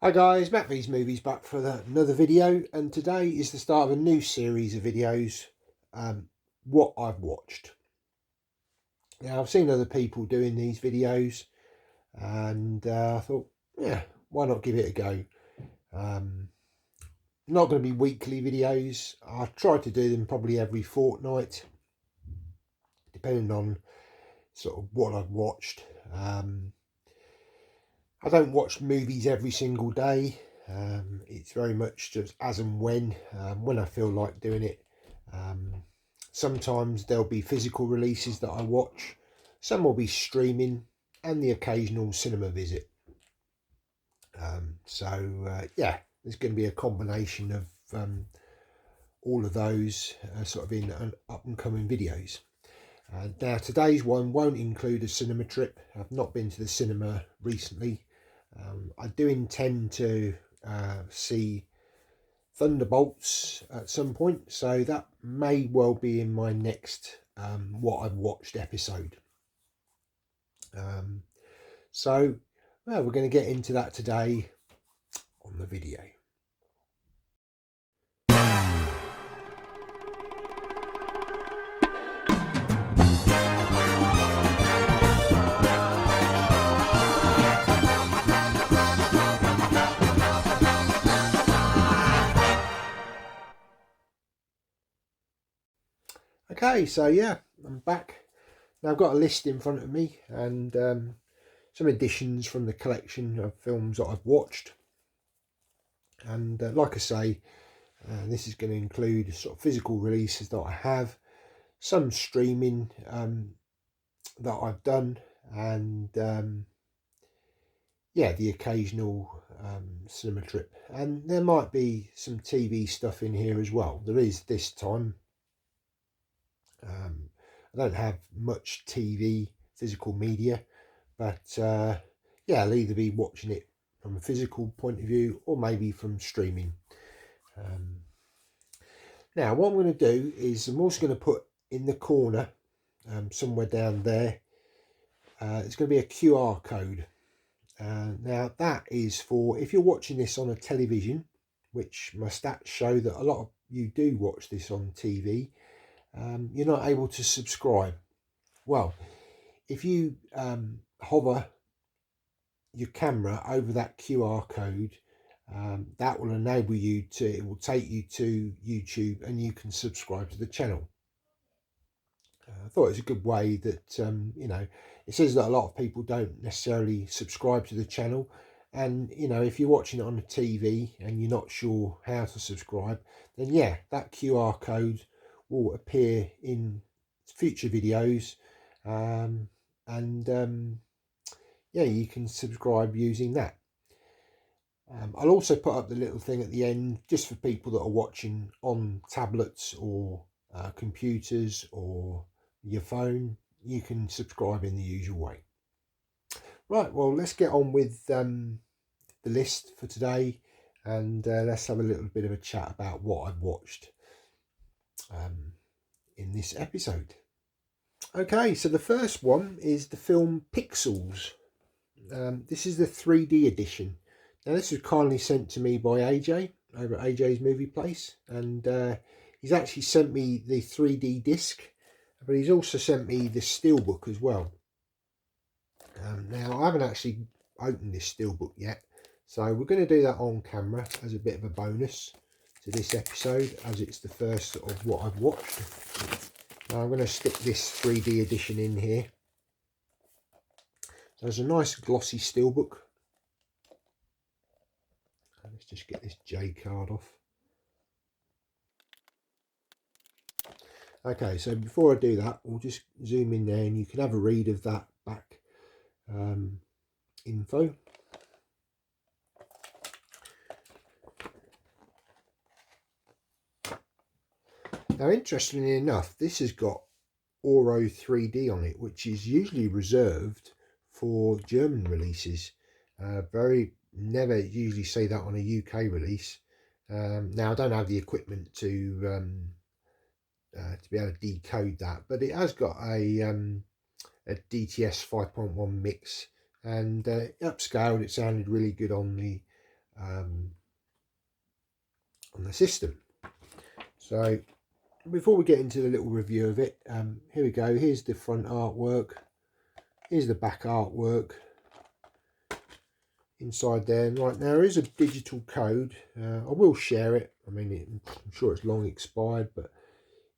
Hi guys, Matt V's Movies back for another video, and today is the start of a new series of videos, what I've watched. Now I've seen other people doing these videos and I thought, yeah, why not give it a go. Not going to be weekly videos. I try to do them probably every fortnight, depending on sort of what I've watched. I don't watch movies every single day. It's very much just as and when I feel like doing it. Sometimes there'll be physical releases that I watch. Some will be streaming and the occasional cinema visit. Yeah, there's going to be a combination of all of those sort of in up and coming videos. Now today's one won't include a cinema trip. I've not been to the cinema recently. I do intend to see Thunderbolts at some point, so that may well be in my next what I've watched episode. Well, we're going to get into that today on the video. Okay, so yeah, I'm back. Now I've got a list in front of me and some additions from the collection of films that I've watched. And like I say, this is going to include sort of physical releases that I have, some streaming that I've done, and yeah, the occasional cinema trip. And there might be some TV stuff in here as well. There is this time. I don't have much TV, physical media, but yeah, I'll either be watching it from a physical point of view or maybe from streaming. Now, what I'm going to do is I'm also going to put in the corner, somewhere down there, it's going to be a QR code. Now, that is for if you're watching this on a television, which my stats show that a lot of you do watch this on TV. You're not able to subscribe. Well, if you hover your camera over that QR code, that will enable you to, it will take you to YouTube and you can subscribe to the channel. I thought it was a good way that, you know, it says that a lot of people don't necessarily subscribe to the channel. And, you know, if you're watching it on the TV and you're not sure how to subscribe, then yeah, that QR code will appear in future videos. Yeah, you can subscribe using that. I'll also put up the little thing at the end just for people that are watching on tablets or computers or your phone. You can subscribe in the usual way. Right, well, let's get on with the list for today, and let's have a little bit of a chat about what I've watched in this episode. Okay, so the first one is the film Pixels. This is the 3D edition. Now, this was kindly sent to me by AJ over at AJ's Movie Place, and he's actually sent me the 3D disc, but he's also sent me the steelbook as well. Now, I haven't actually opened this steelbook yet, so we're going to do that on camera as a bit of a bonus to this episode, as it's the first of what I've watched. Now, I'm going to stick this 3D edition in here. So there's a nice glossy steelbook. Let's just get this J card off. Okay, so before I do that, we'll just zoom in there and you can have a read of that back info. Now, interestingly enough, this has got Oro 3D on it, which is usually reserved for German releases. Never usually see that on a UK release. Now, I don't have the equipment to be able to decode that, but it has got a DTS 5.1 mix, and upscaled, it sounded really good on the on the system. So before we get into the little review of it, here we go. Here's the front artwork. Here's the back artwork. Inside there, right, now there is a digital code. I will share it. I mean, I'm sure it's long expired, but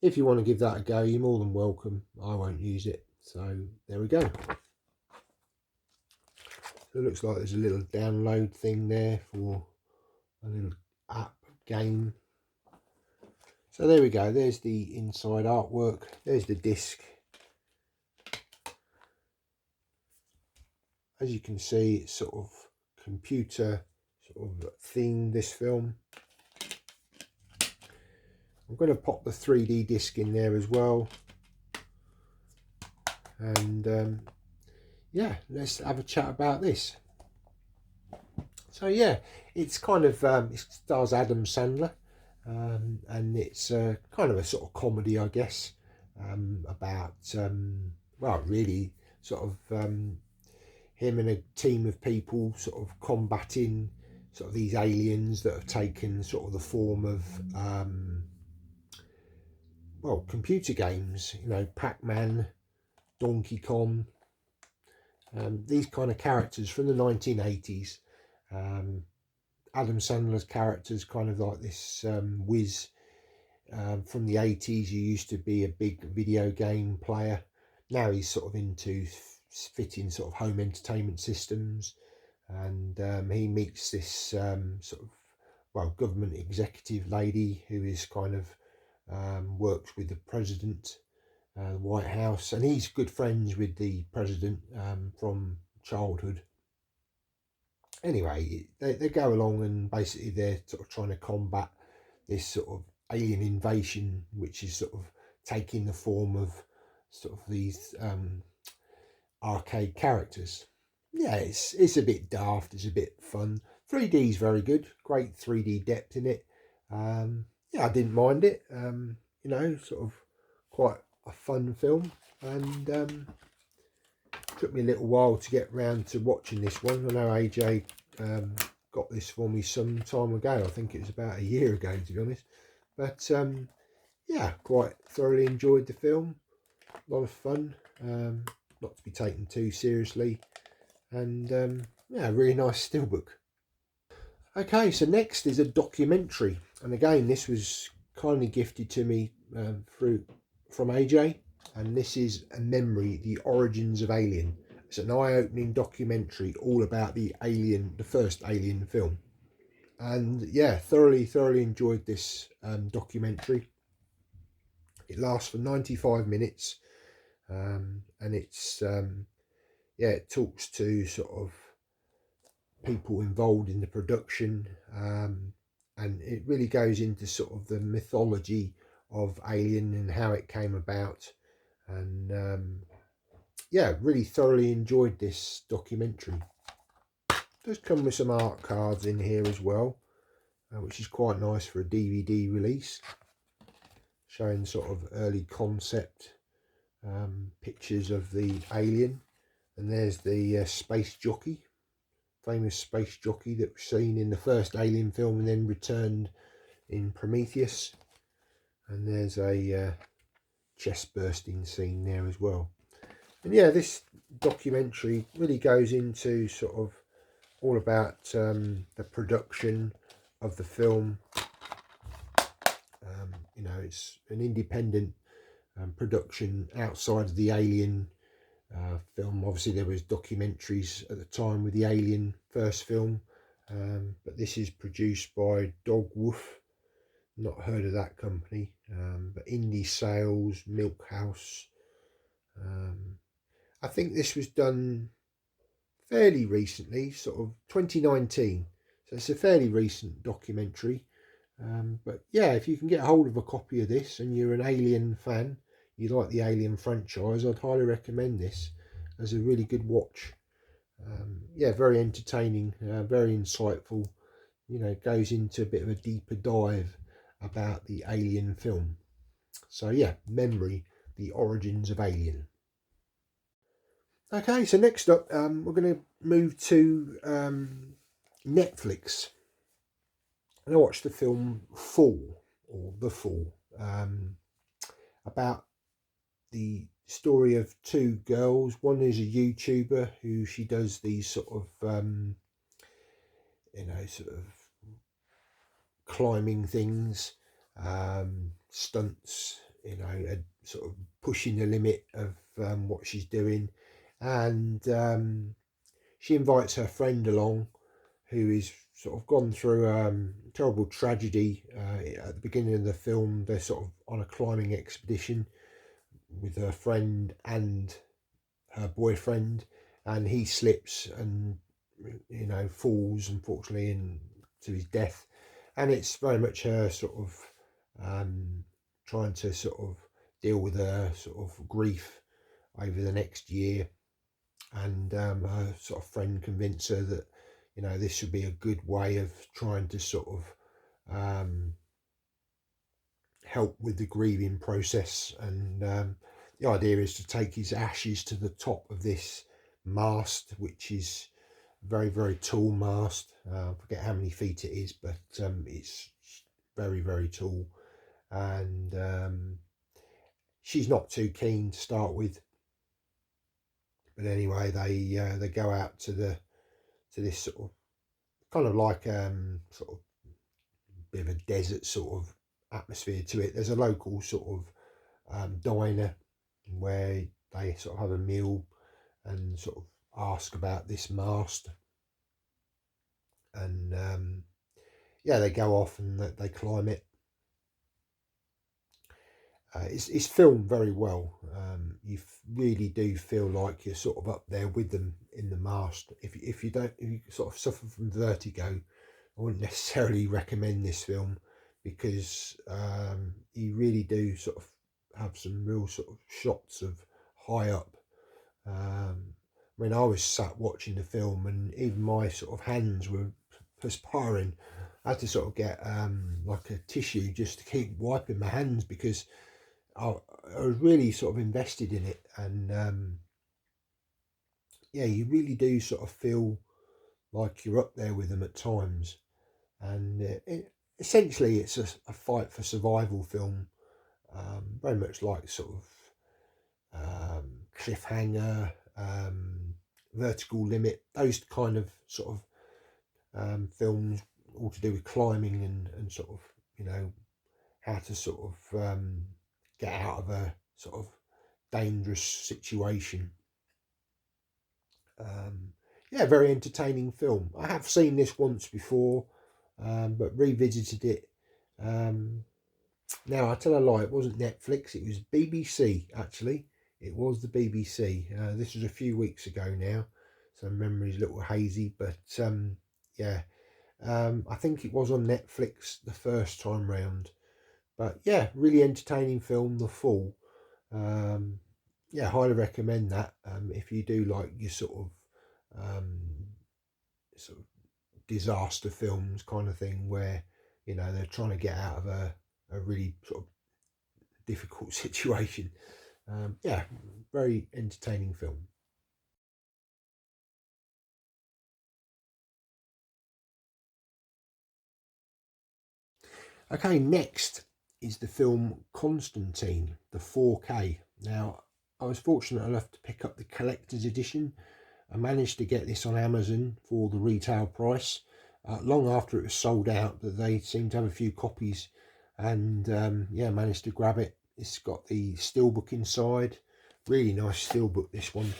if you want to give that a go, you're more than welcome. I won't use it. So there we go. So it looks like there's a little download thing there for a little app game. So there we go. There's the inside artwork. There's the disc. As you can see, it's sort of computer sort of themed, this film. I'm going to pop the 3D disc in there as well. And yeah, let's have a chat about this. So yeah, it's kind of, it stars Adam Sandler, and it's kind of a sort of comedy, I guess, about, well, really sort of him and a team of people sort of combating sort of these aliens that have taken sort of the form of, well, computer games, you know, Pac-Man, Donkey Kong, these kind of characters from the 1980s. Adam Sandler's character's kind of like this whiz from the 80s. He used to be a big video game player. Now he's sort of into fitting sort of home entertainment systems, and he meets this sort of, well, government executive lady who is kind of works with the president, the White House, and he's good friends with the president from childhood. Anyway, they go along, and basically they're sort of trying to combat this sort of alien invasion, which is sort of taking the form of sort of these arcade characters. Yeah, it's a bit daft, it's a bit fun. 3D is very good, great 3D depth in it. Yeah, I didn't mind it. You know, sort of quite a fun film, and took me a little while to get round to watching this one. I know AJ got this for me some time ago. I think it was about a year ago, to be honest. But yeah, quite thoroughly enjoyed the film. A lot of fun, not to be taken too seriously, and yeah, really nice steelbook. Okay, so next is a documentary, and again, this was kindly gifted to me from AJ. And this is A Memory, The Origins of Alien. It's an eye-opening documentary all about the first Alien film. And yeah, thoroughly enjoyed this documentary. It lasts for 95 minutes, and it's, yeah, it talks to sort of people involved in the production, and it really goes into sort of the mythology of Alien and how it came about. And yeah, really thoroughly enjoyed this documentary. It does come with some art cards in here as well, which is quite nice for a DVD release, showing sort of early concept pictures of the alien. And there's the space jockey, famous space jockey that was seen in the first Alien film and then returned in Prometheus. And there's a chest bursting scene there as well. And yeah, this documentary really goes into sort of all about the production of the film. You know, it's an independent production outside of the Alien film. Obviously, there was documentaries at the time with the Alien first film, but this is produced by Dog Woof. Not heard of that company, but Indie Sales, Milk House. I think this was done fairly recently, sort of 2019. So it's a fairly recent documentary. But yeah, if you can get hold of a copy of this and you're an Alien fan, you like the Alien franchise, I'd highly recommend this as a really good watch. Yeah, very entertaining, very insightful. You know, it goes into a bit of a deeper dive about the Alien film. So yeah, Memory, The Origins of Alien. Okay, so next up, we're going to move to Netflix. And I watched the film Fall, or The Fall, about the story of two girls. One is a YouTuber who she does these sort of, sort of climbing things, stunts, sort of pushing the limit of what she's doing. And she invites her friend along who is sort of gone through terrible tragedy. At the beginning of the film, they're sort of on a climbing expedition with her friend and her boyfriend, and he slips and falls, unfortunately, and to his death. And it's very much her sort of trying to sort of deal with her sort of grief over the next year. And her sort of friend convinced her that this would be a good way of trying to sort of help with the grieving process. And the idea is to take his ashes to the top of this mast, which is a very, very tall mast. I forget how many feet it is, but it's very, very tall. And she's not too keen to start with. But anyway, they go out to this sort of kind of like sort of bit of a desert sort of atmosphere to it. There's a local sort of diner where they sort of have a meal and sort of ask about this mast. And they go off and they climb it. It's filmed very well. You really do feel like you're sort of up there with them in the mast. If you sort of suffer from vertigo, I wouldn't necessarily recommend this film, because you really do sort of have some real sort of shots of high up. I mean, I was sat watching the film, and even my sort of hands were perspiring. I had to sort of get like a tissue just to keep wiping my hands, because I was really sort of invested in it. And you really do sort of feel like you're up there with them at times. And essentially it's a fight for survival film, very much like sort of Cliffhanger, Vertical Limit, those kind of sort of films, all to do with climbing and sort of how to sort of get out of a sort of dangerous situation. Very entertaining film. I have seen this once before, but revisited it. Now, I tell a lie, it wasn't Netflix, it was BBC, actually. It was the BBC. This was a few weeks ago now, so memory's a little hazy, but I think it was on Netflix the first time round. But really entertaining film, The Fall. Highly recommend that if you do like your sort of disaster films kind of thing, where they're trying to get out of a really sort of difficult situation. Very entertaining film. Okay, next is the film Constantine, the 4K. Now, I was fortunate enough to pick up the collector's edition. I managed to get this on Amazon for the retail price, long after it was sold out, but they seemed to have a few copies, and managed to grab it. It's got the steelbook inside, really nice steelbook, this one,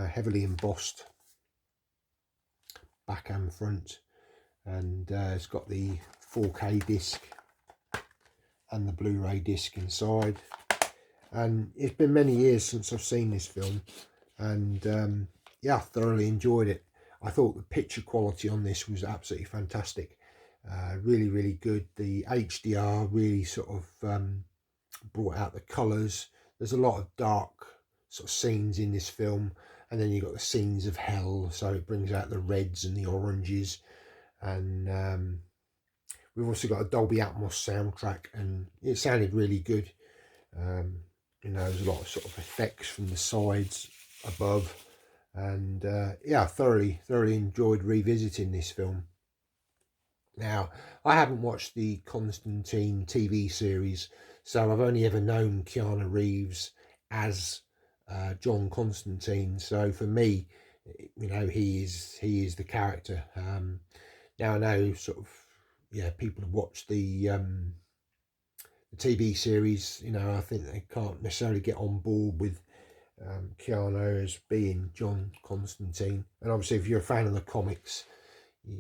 heavily embossed back and front, and it's got the 4K disc and the Blu-ray disc inside. And it's been many years since I've seen this film, and I thoroughly enjoyed it. I thought the picture quality on this was absolutely fantastic. Really, really good. The HDR really sort of brought out the colours. There's a lot of dark sort of scenes in this film, and then you've got the scenes of hell, so it brings out the reds and the oranges. And we've also got a Dolby Atmos soundtrack, and it sounded really good. There's a lot of sort of effects from the sides above, and thoroughly enjoyed revisiting this film. Now, I haven't watched the Constantine TV series, so I've only ever known Keanu Reeves as John Constantine. So for me, you know, he is the character. Now I know sort of, yeah, people have watched the TV series. You know, I think they can't necessarily get on board with Keanu as being John Constantine. And obviously, if you're a fan of the comics,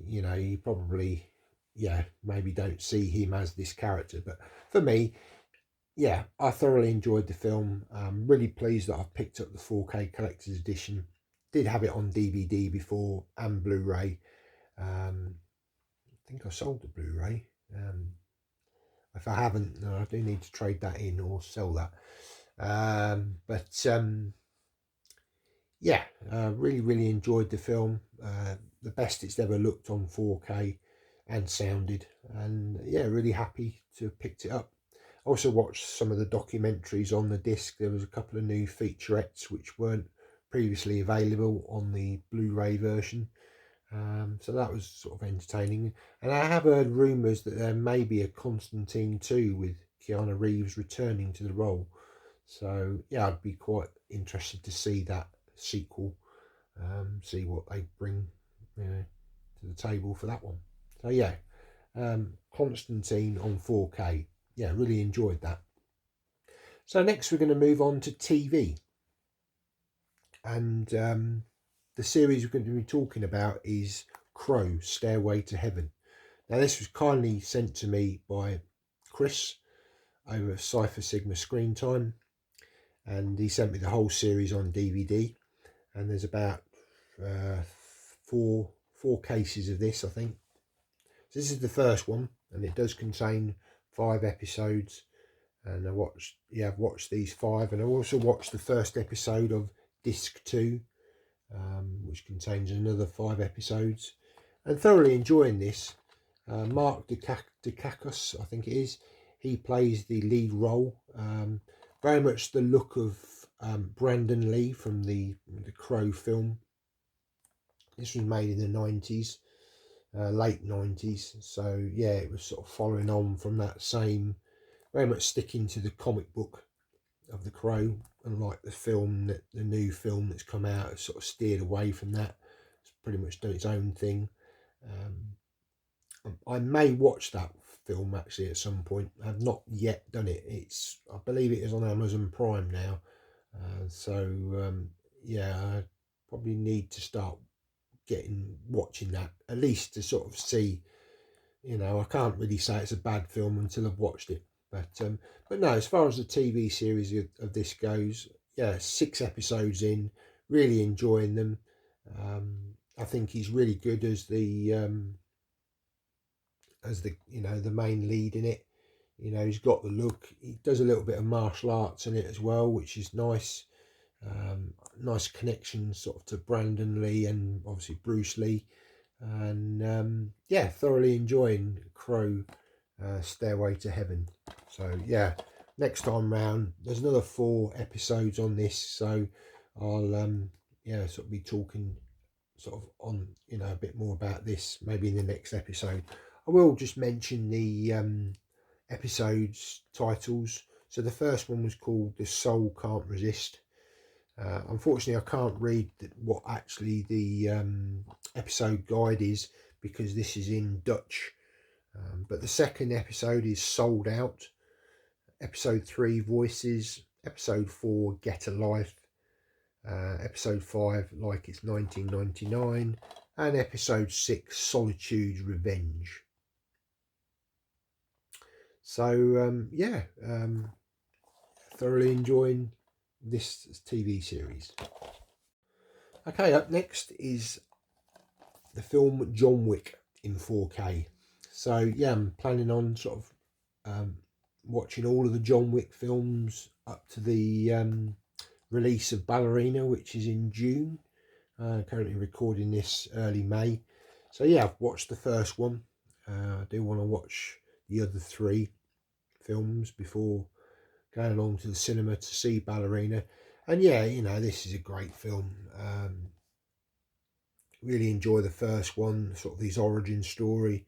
you know, you probably, yeah, maybe don't see him as this character. But for me, yeah, I thoroughly enjoyed the film. I'm really pleased that I've picked up the 4K collector's edition. Did have it on DVD before and Blu-ray. I think I sold the Blu-ray. If I haven't, no, I do need to trade that in or sell that. But yeah, really, really enjoyed the film. The best it's ever looked on 4K and sounded. And yeah, really happy to have picked it up. Also watched some of the documentaries on the disc. There was a couple of new featurettes which weren't previously available on the Blu-ray version. So that was sort of entertaining. And I have heard rumours that there may be a Constantine 2 with Keanu Reeves returning to the role. So yeah, I'd be quite interested to see that sequel, see what they bring, you know, to the table for that one. So yeah, Constantine on 4K. Yeah, really enjoyed that. So next we're going to move on to TV. And the series we're going to be talking about is Crow, Stairway to Heaven. Now this was kindly sent to me by Chris over Cypher Sigma Screen Time, and he sent me the whole series on DVD. And there's about four cases of this, I think. So this is the first one, and it does contain 5 episodes. And I've watched these 5, and I also watched the first episode of Disc 2, which contains another 5 episodes, and thoroughly enjoying this. Mark Dacakis, I think it is, he plays the lead role. Very much the look of Brandon Lee from the Crow film. This was made in the 90s, late 90s. So yeah, it was sort of following on from that same, very much sticking to the comic book of the Crow, unlike the new film that's come out has sort of steered away from that. It's pretty much done its own thing. I may watch that film actually at some point. I've not yet done it. I believe it is on Amazon Prime now. Yeah, I probably need to start watching that, at least to sort of see. You know, I can't really say it's a bad film until I've watched it. But no, as far as the TV series of this goes, yeah, 6 episodes in, really enjoying them. I think he's really good as the you know, the main lead in it. You know, he's got the look. He does a little bit of martial arts in it as well, which is nice. Nice connection sort of to Brandon Lee and obviously Bruce Lee. And yeah, thoroughly enjoying Crow, Stairway to Heaven. So yeah, next time round there's another 4 episodes on this, so I'll yeah, sort of be talking sort of on, you know, a bit more about this maybe in the next episode. I will just mention the episodes titles. So the first one was called The Soul Can't Resist. Unfortunately, I can't read what actually the episode guide is, because this is in Dutch. But the second episode is Sold Out. Episode 3, Voices. Episode 4, Get a Life. Episode 5, Like It's 1999. And episode 6, Solitude's Revenge. So, yeah, thoroughly enjoying this TV series. Okay, up next is the film John Wick in 4K. So yeah, I'm planning on sort of watching all of the John Wick films up to the release of Ballerina, which is in June. Currently recording this early May. So yeah, I've watched the first one. I do want to watch the other 3 films before going along to the cinema to see Ballerina. And yeah, you know, this is a great film. Really enjoy the first one, sort of his origin story.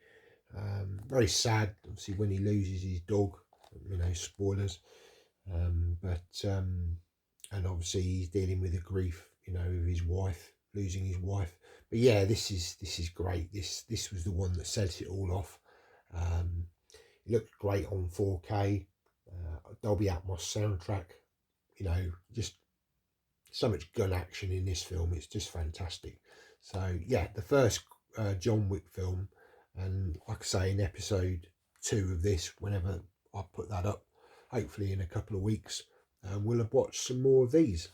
Very sad, obviously, when he loses his dog. You know, spoilers. And obviously he's dealing with the grief, you know, of his wife, losing his wife. But yeah, this is great. This was the one that sets it all off. It looked great on 4K. Dolby Atmos soundtrack. You know, just so much gun action in this film. It's just fantastic. So yeah, the first John Wick film, and like I say, in episode 2 of this, whenever I put that up, hopefully in a couple of weeks, we'll have watched some more of these.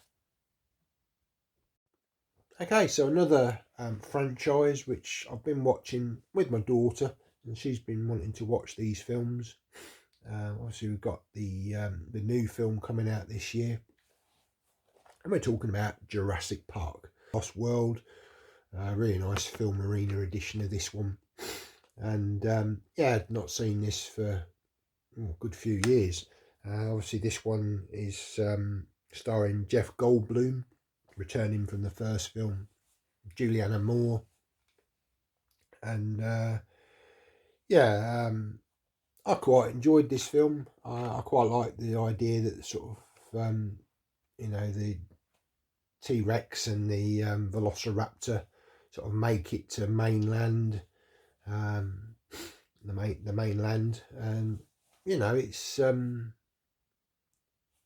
Okay, so another franchise which I've been watching with my daughter, and she's been wanting to watch these films. Obviously, we've got the new film coming out this year, and we're talking about Jurassic Park, Lost World. Really nice film arena edition of this one, and yeah, I'd not seen this for a good few years. Obviously, this one is starring Jeff Goldblum, returning from the first film, Julianne Moore, and yeah, I quite enjoyed this film. I quite like the idea that sort of you know, the T-Rex and the Velociraptor sort of make it to mainland, the mainland, and you know, it's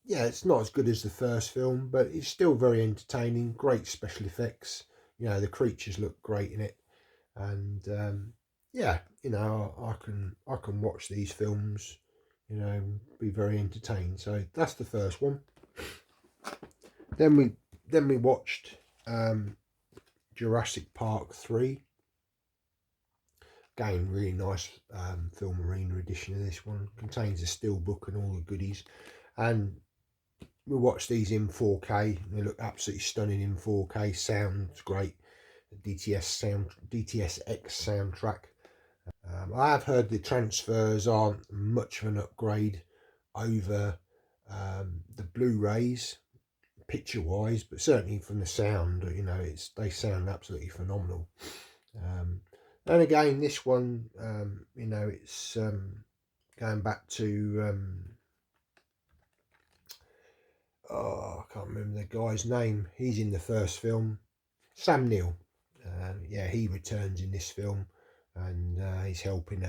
yeah, it's not as good as the first film, but it's still very entertaining. Great special effects. You know, the creatures look great in it, and yeah, you know, I can watch these films, you know, be very entertained. So that's the first one. Then we watched Jurassic Park 3. Again, really nice film arena edition of this one. Contains a steelbook and all the goodies, and we watched these in 4K. They look absolutely stunning in 4K. Sounds great. DTSX soundtrack. I have heard the transfers aren't much of an upgrade over the Blu-rays, picture-wise, but certainly from the sound, you know, they sound absolutely phenomenal. And again, this one, you know, it's going back to oh, I can't remember the guy's name. He's in the first film, Sam Neill. Yeah, he returns in this film, and he's helping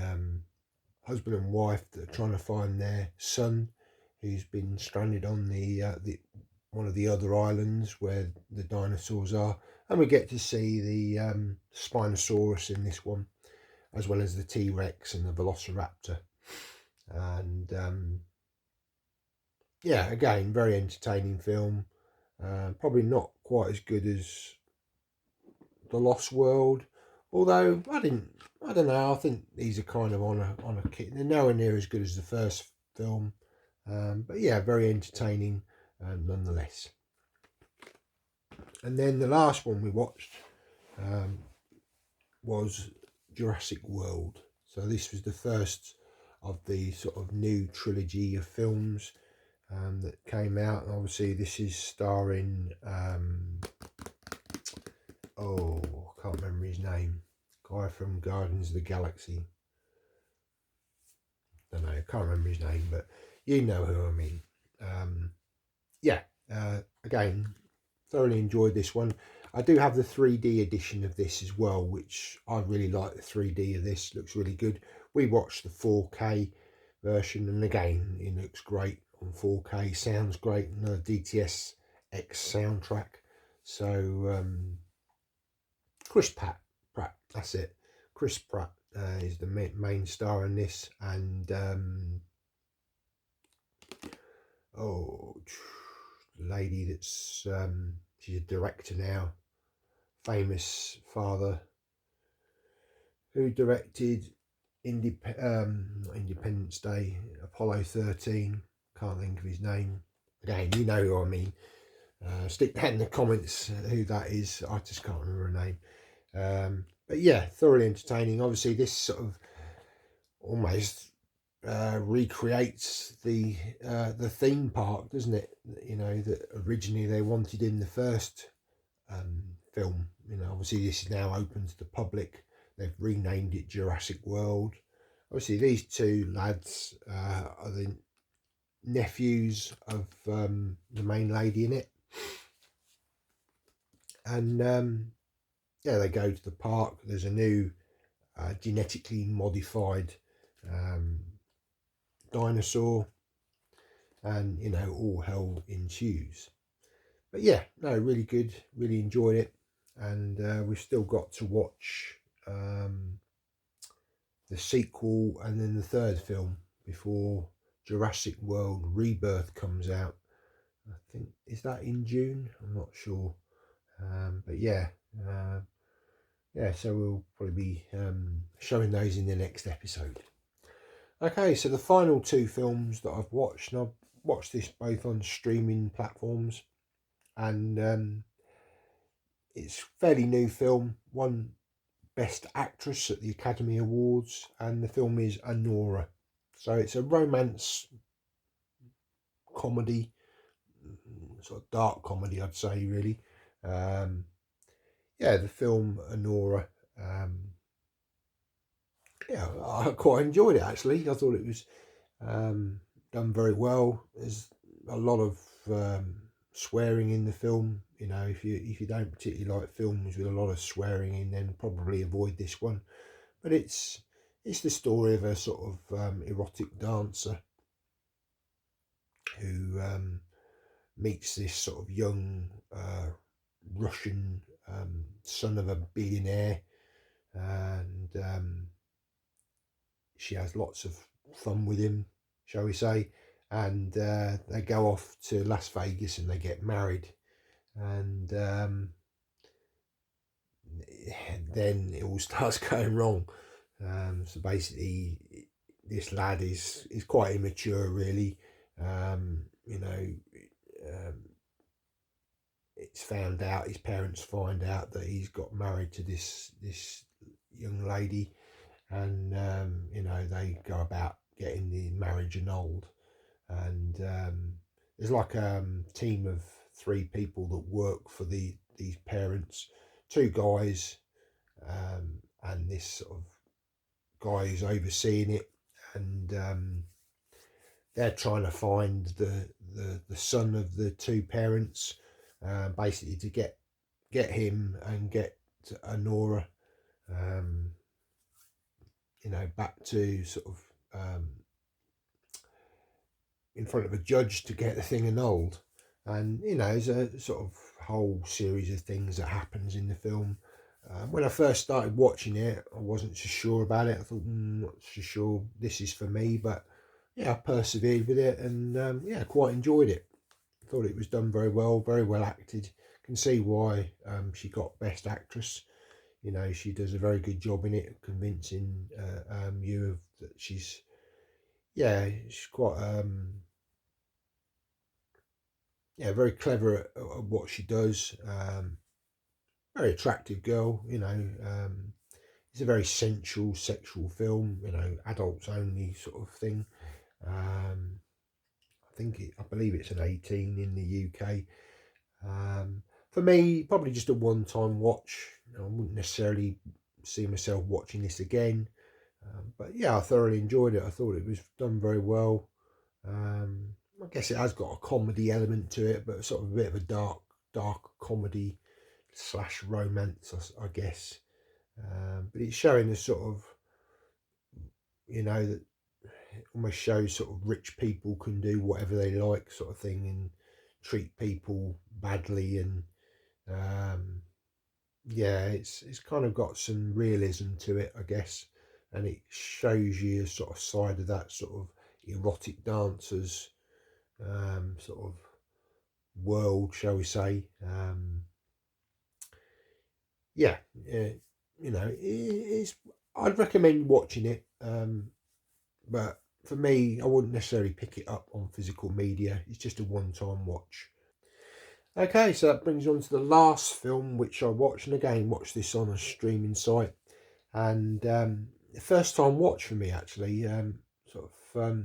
husband and wife that are trying to find their son, who's been stranded on the one of the other islands where the dinosaurs are. And we get to see the Spinosaurus in this one, as well as the T-Rex and the Velociraptor. And yeah, again, very entertaining film. Probably not quite as good as The Lost World, although I don't know. I think these are kind of on a kick. They're nowhere near as good as the first film, but yeah, very entertaining nonetheless. And then the last one we watched was Jurassic World. So this was the first of the sort of new trilogy of films that came out, and obviously this is starring oh, I can't remember his name, guy from Guardians of the Galaxy. I don't know, I can't remember his name, but you know who I mean. Yeah, again, thoroughly enjoyed this one. I do have the 3D edition of this as well, which I really like. The 3D of this looks really good. We watched the 4K version, and again, it looks great on 4K, sounds great, and the DTSX soundtrack. So Chris Pratt, that's it. Chris Pratt is the main star in this, and oh, the lady that's she's a director now, famous father who directed not Independence Day, Apollo 13. Can't think of his name. Again, you know who I mean. Stick that in the comments who that is. I just can't remember her name. But yeah, thoroughly entertaining. Obviously, this sort of almost recreates the theme park, doesn't it? You know, that originally they wanted in the first film. You know, obviously this is now open to the public. They've renamed it Jurassic World. obviously these two lads are the nephews of the main lady in it, and yeah, they go to the park. There's a new genetically modified dinosaur, and you know, all hell ensues. But yeah, no, really good, really enjoyed it, and we've still got to watch the sequel and then the third film before Jurassic World Rebirth comes out. I think, is that in June? I'm not sure, but yeah, yeah. So we'll probably be showing those in the next episode. Okay, so the final two films that I've watched, and I've watched this both on streaming platforms, and it's fairly new film. One Best Actress at the Academy Awards, and the film is Anora. So it's a romance comedy, sort of dark comedy, I'd say, really. Yeah, the film Anora. Yeah, I quite enjoyed it actually. I thought it was done very well. There's a lot of swearing in the film. You know, if you don't particularly like films with a lot of swearing in, then probably avoid this one. But it's the story of a sort of erotic dancer who meets this sort of young Russian son of a billionaire, and she has lots of fun with him, shall we say, and they go off to Las Vegas and they get married, and then it all starts going wrong. So basically, this lad is quite immature, really. You know, it's found out, his parents find out that he's got married to this young lady, and you know, they go about getting the marriage annulled, and there's like a team of 3 people that work for these parents, 2 guys, and this sort of guy who's overseeing it, and they're trying to find the son of the 2 parents, basically to get him and get Anora, you know, back to sort of in front of a judge to get the thing annulled. And you know, there's a sort of whole series of things that happens in the film. When I first started watching it, I wasn't so sure about it. I thought, not so sure this is for me, but yeah, I persevered with it, and yeah, quite enjoyed it. Thought it was done very well acted. Can see why she got Best Actress. You know, she does a very good job in it, convincing you of that she's, yeah, she's quite yeah, very clever at what she does. Very attractive girl, you know. It's a very sensual, sexual film, you know, adults only sort of thing. I believe it's an 18 in the UK. For me, probably just a one-time watch. You know, I wouldn't necessarily see myself watching this again. But yeah, I thoroughly enjoyed it. I thought it was done very well. I guess it has got a comedy element to it, but sort of a bit of a dark comedy / romance, I guess. But it's showing the sort of, you know, that it almost shows sort of rich people can do whatever they like, sort of thing, and treat people badly, and yeah, it's kind of got some realism to it, I guess, and it shows you a sort of side of that sort of erotic dancers sort of world, shall we say. Yeah, you know, it's, I'd recommend watching it, but for me, I wouldn't necessarily pick it up on physical media. It's just a one-time watch. Okay, so that brings on to the last film which I watched, and again, watched this on a streaming site, and first time watch for me actually, sort of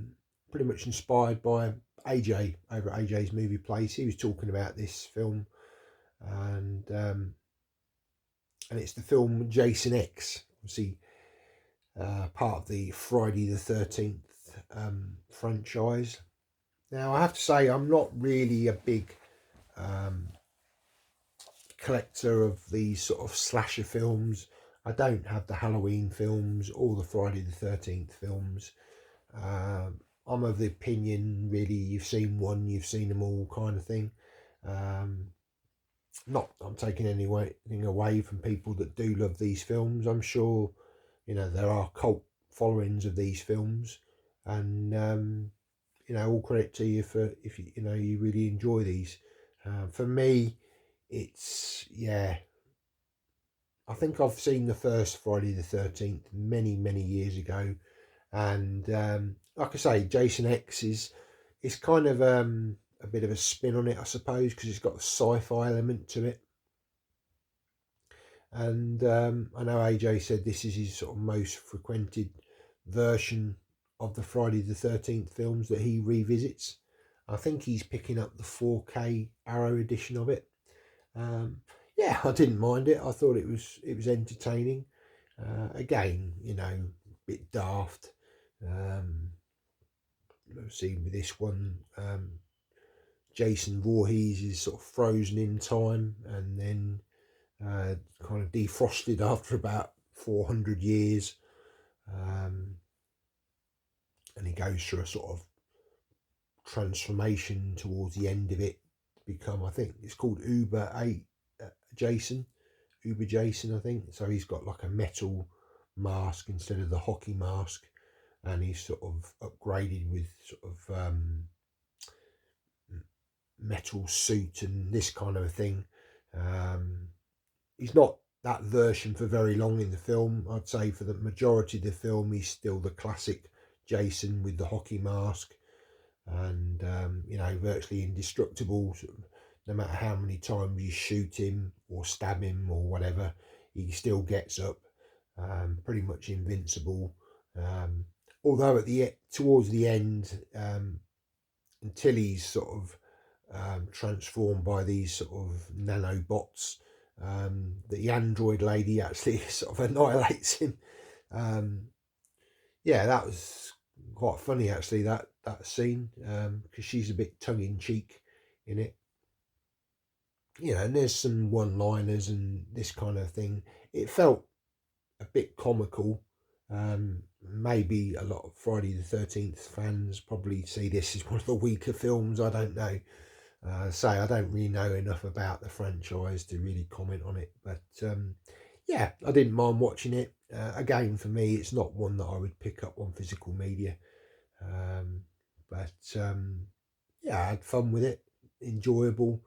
pretty much inspired by AJ over at AJ's Movie Place. He was talking about this film, and it's the film Jason X. See, part of the Friday the 13th franchise. Now, I have to say, I'm not really a big collector of these sort of slasher films. I don't have the Halloween films or the Friday the 13th films. I'm of the opinion, really, you've seen one, you've seen them all, kind of thing. Not I'm taking anything away from people that do love these films. I'm sure, there are cult followings of these films, and all credit to you for if you really enjoy these. For me, it's I think I've seen the first Friday the 13th many years ago, and like I say, Jason X is kind of a bit of a spin on it, I suppose, because it's got a sci-fi element to it. And I know AJ said this is his sort of most frequented version of the Friday the 13th films that he revisits. I think he's picking up the 4K Arrow edition of it. I didn't mind it. I thought it was entertaining. Again, a bit daft. See with this one, Jason Voorhees is sort of frozen in time and then kind of defrosted after about 400 years, and he goes through a sort of transformation towards the end of it to become, I think it's called Jason, I think. So he's got like a metal mask instead of the hockey mask, and he's sort of upgraded with sort of metal suit and this kind of a thing. He's not that version for very long in the film. I'd say for the majority of the film, he's still the classic Jason with the hockey mask, and virtually indestructible. No matter how many times you shoot him or stab him or whatever, he still gets up. Pretty much invincible. Although towards the end, until he's sort of transformed by these sort of nanobots, the android lady actually sort of annihilates him. That was quite funny actually, that scene, because she's a bit tongue-in-cheek in it. And there's some one-liners and this kind of thing. It felt a bit comical. Maybe a lot of Friday the 13th fans probably see this as one of the weaker films. I don't know. I don't really know enough about the franchise to really comment on it, but I didn't mind watching it. Again, for me, it's not one that I would pick up on physical media, but I had fun with it. Enjoyable,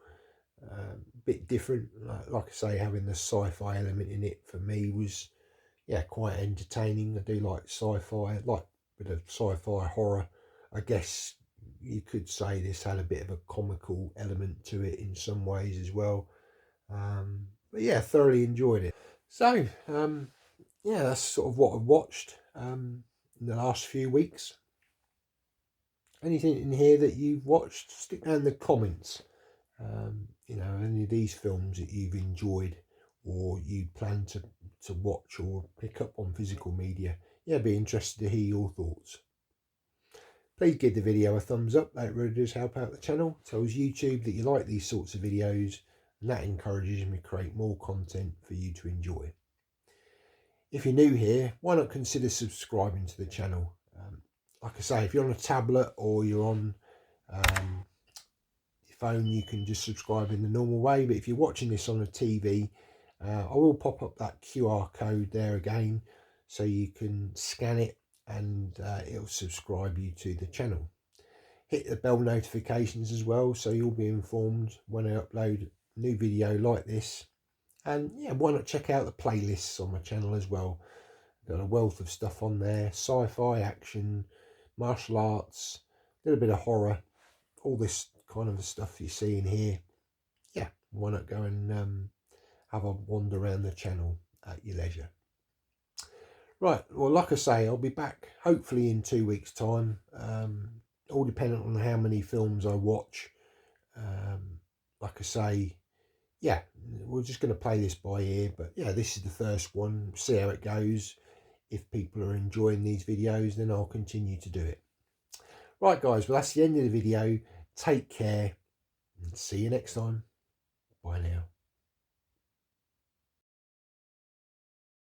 bit different. Like I say, having the sci-fi element in it for me was quite entertaining. I do like sci-fi, like a bit of sci-fi horror. I guess you could say this had a bit of a comical element to it in some ways as well. But thoroughly enjoyed it. So, that's sort of what I've watched in the last few weeks. Anything in here that you've watched, stick down in the comments. Any of these films that you've enjoyed or you plan to watch or pick up on physical media. I'd be interested to hear your thoughts. Please give the video a thumbs up. That really does help out the channel. Tells YouTube that you like these sorts of videos, and that encourages me to create more content for you to enjoy. If you're new here, why not consider subscribing to the channel? Like I say, if you're on a tablet or you're on your phone, you can just subscribe in the normal way. But if you're watching this on a TV, I will pop up that QR code there again, so you can scan it and it'll subscribe you to the channel. Hit the bell notifications as well, so you'll be informed when I upload a new video like this. And why not check out the playlists on my channel as well. Got a wealth of stuff on there: sci-fi, action, martial arts, a little bit of horror, all this kind of stuff you see in here. Why not go and have a wander around the channel at your leisure. Right, well, like I say, I'll be back hopefully in 2 weeks' time. All dependent on how many films I watch. Like I say, we're just going to play this by ear. But this is the first one. See how it goes. if people are enjoying these videos, then I'll continue to do it. Right guys, well that's the end of the video. Take care and see you next time. Bye now.